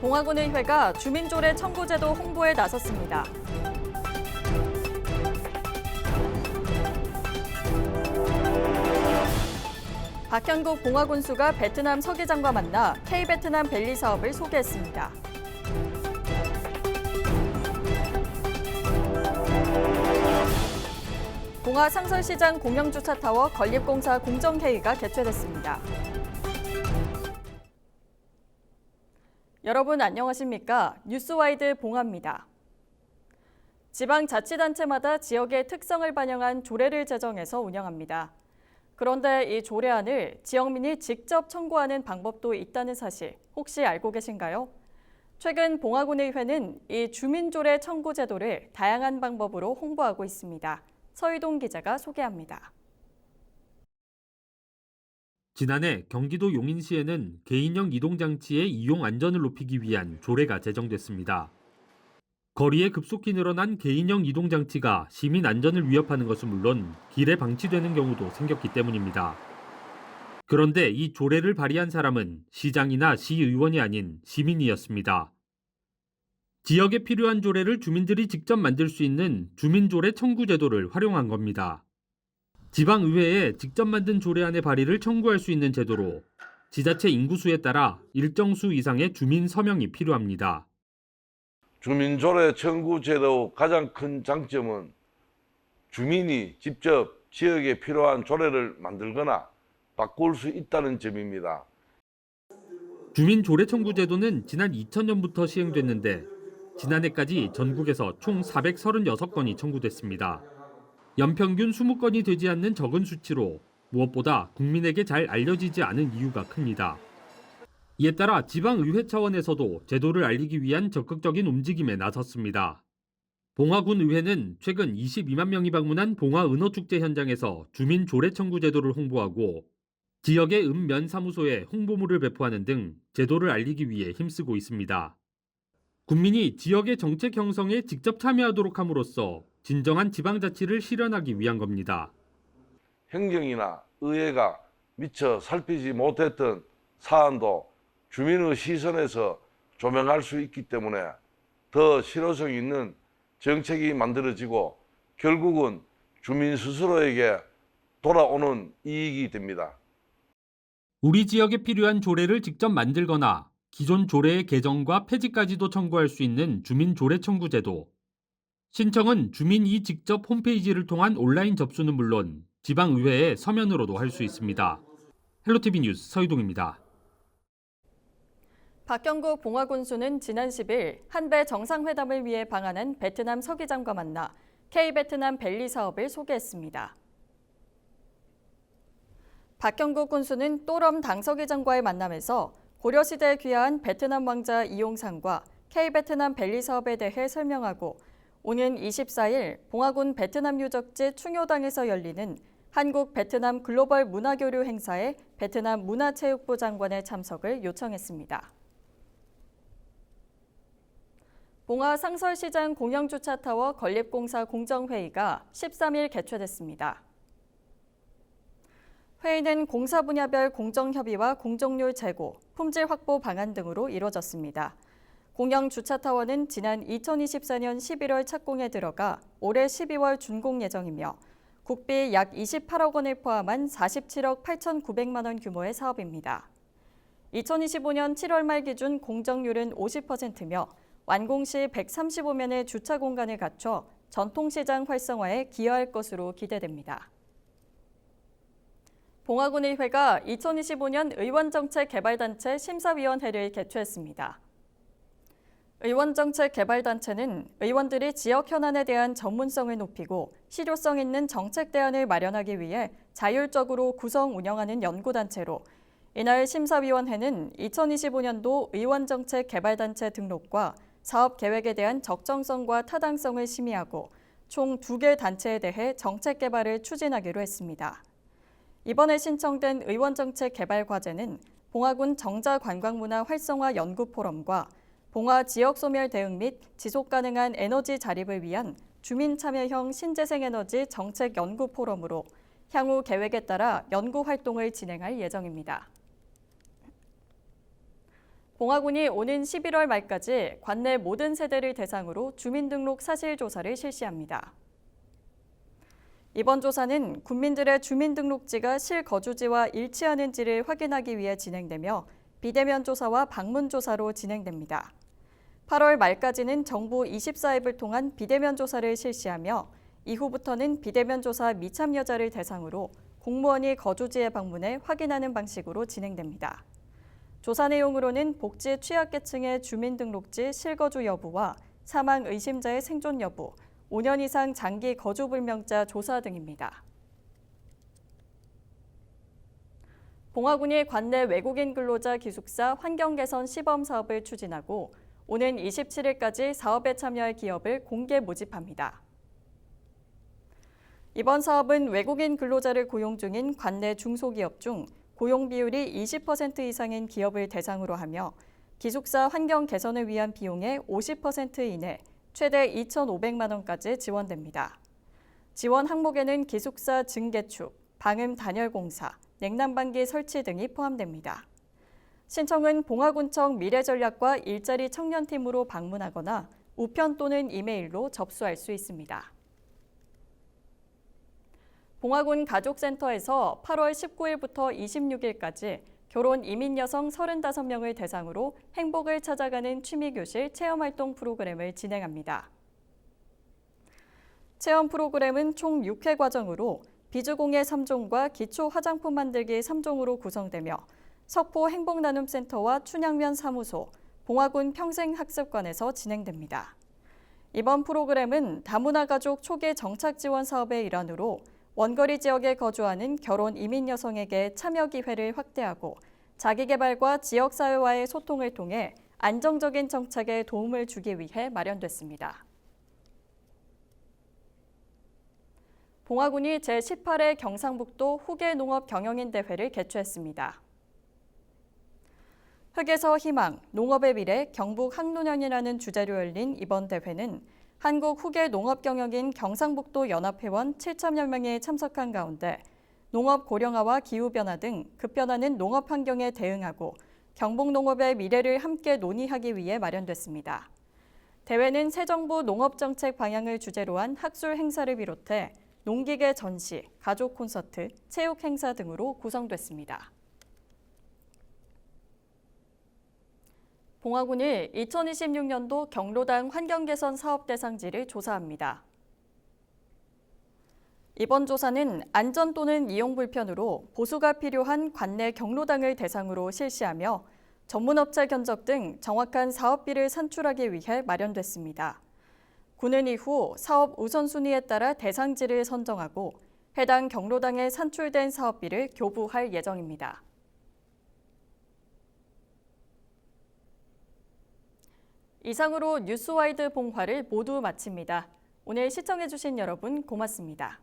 봉화군의회가 주민조례 청구제도 홍보에 나섰습니다. 박형국 봉화군수가 베트남 서기장과 만나 K-베트남 밸리 사업을 소개했습니다. 봉화 상설시장 공영주차타워 건립공사 공정회의가 개최됐습니다. 여러분 안녕하십니까? 뉴스와이드 봉화입니다. 지방자치단체마다 지역의 특성을 반영한 조례를 제정해서 운영합니다. 그런데 이 조례안을 지역민이 직접 청구하는 방법도 있다는 사실 혹시 알고 계신가요? 최근 봉화군의회는 이 주민조례 청구 제도를 다양한 방법으로 홍보하고 있습니다. 서희동 기자가 소개합니다. 지난해 경기도 용인시에는 개인형 이동장치의 이용 안전을 높이기 위한 조례가 제정됐습니다. 거리에 급속히 늘어난 개인형 이동장치가 시민 안전을 위협하는 것은 물론 길에 방치되는 경우도 생겼기 때문입니다. 그런데 이 조례를 발의한 사람은 시장이나 시의원이 아닌 시민이었습니다. 지역에 필요한 조례를 주민들이 직접 만들 수 있는 주민조례 청구 제도를 활용한 겁니다. 지방의회에 직접 만든 조례안의 발의를 청구할 수 있는 제도로 지자체 인구수에 따라 일정 수 이상의 주민 서명이 필요합니다. 주민조례 청구 제도 가장 큰 장점은 주민이 직접 지역에 필요한 조례를 만들거나 바꿀 수 있다는 점입니다. 주민조례 청구 제도는 지난 2000년부터 시행됐는데 지난해까지 전국에서 총 436건이 청구됐습니다. 연평균 20건이 되지 않는 적은 수치로 무엇보다 국민에게 잘 알려지지 않은 이유가 큽니다. 이에 따라 지방의회 차원에서도 제도를 알리기 위한 적극적인 움직임에 나섰습니다. 봉화군 의회는 최근 22만 명이 방문한 봉화은어축제 현장에서 주민 조례 청구 제도를 홍보하고 지역의 읍면사무소에 홍보물을 배포하는 등 제도를 알리기 위해 힘쓰고 있습니다. 국민이 지역의 정책 형성에 직접 참여하도록 함으로써 진정한 지방자치를 실현하기 위한 겁니다. 행정이나 의회가 미처 살피지 못했던 사안도 주민의 시선에서 조명할 수 있기 때문에 더 실효성 있는 정책이 만들어지고 결국은 주민 스스로에게 돌아오는 이익이 됩니다. 우리 지역에 필요한 조례를 직접 만들거나 기존 조례의 개정과 폐지까지도 청구할 수 있는 주민 조례 청구 제도. 신청은 주민이 직접 홈페이지를 통한 온라인 접수는 물론 지방의회에 서면으로도 할 수 있습니다. 헬로티비 뉴스 서희동입니다. 박형국 봉화군수는 지난 10일 한배 정상회담을 위해 방한한 베트남 서기장과 만나 K-베트남 밸리 사업을 소개했습니다. 박형국 군수는 또럼 당서기장과의 만남에서 고려시대에 귀화한 베트남 왕자 이용상과 K-베트남 밸리 사업에 대해 설명하고 오는 24일 봉화군 베트남 유적지 충효당에서 열리는 한국 베트남 글로벌 문화교류 행사에 베트남 문화체육부 장관의 참석을 요청했습니다. 봉화 상설시장 공영주차타워 건립공사 공정회의가 13일 개최됐습니다. 회의는 공사 분야별 공정협의와 공정률 제고, 품질 확보 방안 등으로 이뤄졌습니다. 공영주차타워는 지난 2024년 11월 착공에 들어가 올해 12월 준공 예정이며 국비 약 28억 원을 포함한 47억 8,900만 원 규모의 사업입니다. 2025년 7월 말 기준 공정률은 50%며 완공 시 135면의 주차 공간을 갖춰 전통시장 활성화에 기여할 것으로 기대됩니다. 봉화군의회가 2025년 의원정책개발단체 심사위원회를 개최했습니다. 의원정책개발단체는 의원들이 지역 현안에 대한 전문성을 높이고 실효성 있는 정책 대안을 마련하기 위해 자율적으로 구성 운영하는 연구단체로 이날 심사위원회는 2025년도 의원정책개발단체 등록과 사업 계획에 대한 적정성과 타당성을 심의하고 총 2개 단체에 대해 정책 개발을 추진하기로 했습니다. 이번에 신청된 의원정책 개발 과제는 봉화군 정자관광문화 활성화 연구포럼과 봉화 지역소멸 대응 및 지속가능한 에너지 자립을 위한 주민참여형 신재생에너지 정책 연구 포럼으로 향후 계획에 따라 연구 활동을 진행할 예정입니다. 봉화군이 오는 11월 말까지 관내 모든 세대를 대상으로 주민등록 사실조사를 실시합니다. 이번 조사는 군민들의 주민등록지가 실거주지와 일치하는지를 확인하기 위해 진행되며 비대면 조사와 방문 조사로 진행됩니다. 8월 말까지는 정부 24앱을 통한 비대면 조사를 실시하며 이후부터는 비대면 조사 미참여자를 대상으로 공무원이 거주지에 방문해 확인하는 방식으로 진행됩니다. 조사 내용으로는 복지 취약계층의 주민등록지 실거주 여부와 사망 의심자의 생존 여부, 5년 이상 장기 거주 불명자 조사 등입니다. 봉화군이 관내 외국인 근로자 기숙사 환경개선 시범 사업을 추진하고 오는 27일까지 사업에 참여할 기업을 공개 모집합니다. 이번 사업은 외국인 근로자를 고용 중인 관내 중소기업 중 고용 비율이 20% 이상인 기업을 대상으로 하며 기숙사 환경 개선을 위한 비용의 50% 이내 최대 2,500만 원까지 지원됩니다. 지원 항목에는 기숙사 증개축, 방음 단열 공사, 냉난방기 설치 등이 포함됩니다. 신청은 봉화군청 미래전략과 일자리 청년팀으로 방문하거나 우편 또는 이메일로 접수할 수 있습니다. 봉화군 가족센터에서 8월 19일부터 26일까지 결혼 이민 여성 35명을 대상으로 행복을 찾아가는 취미교실 체험활동 프로그램을 진행합니다. 체험 프로그램은 총 6회 과정으로 비주공예 3종과 기초 화장품 만들기 3종으로 구성되며 석포 행복나눔센터와 춘향면 사무소, 봉화군 평생학습관에서 진행됩니다. 이번 프로그램은 다문화 가족 초기 정착 지원 사업의 일환으로 원거리 지역에 거주하는 결혼 이민 여성에게 참여 기회를 확대하고 자기개발과 지역사회와의 소통을 통해 안정적인 정착에 도움을 주기 위해 마련됐습니다. 봉화군이 제18회 경상북도 후계농업 경영인 대회를 개최했습니다. 흙에서 희망, 농업의 미래, 경북 학노년이라는 주제로 열린 이번 대회는 한국 후계 농업 경영인 경상북도 연합회원 7천여 명이 참석한 가운데 농업 고령화와 기후변화 등 급변하는 농업 환경에 대응하고 경북 농업의 미래를 함께 논의하기 위해 마련됐습니다. 대회는 새 정부 농업정책 방향을 주제로 한 학술 행사를 비롯해 농기계 전시, 가족 콘서트, 체육 행사 등으로 구성됐습니다. 봉화군이 2026년도 경로당 환경개선 사업 대상지를 조사합니다. 이번 조사는 안전 또는 이용 불편으로 보수가 필요한 관내 경로당을 대상으로 실시하며 전문업체 견적 등 정확한 사업비를 산출하기 위해 마련됐습니다. 군은 이후 사업 우선순위에 따라 대상지를 선정하고 해당 경로당에 산출된 사업비를 교부할 예정입니다. 이상으로 뉴스와이드 봉화를 모두 마칩니다. 오늘 시청해주신 여러분 고맙습니다.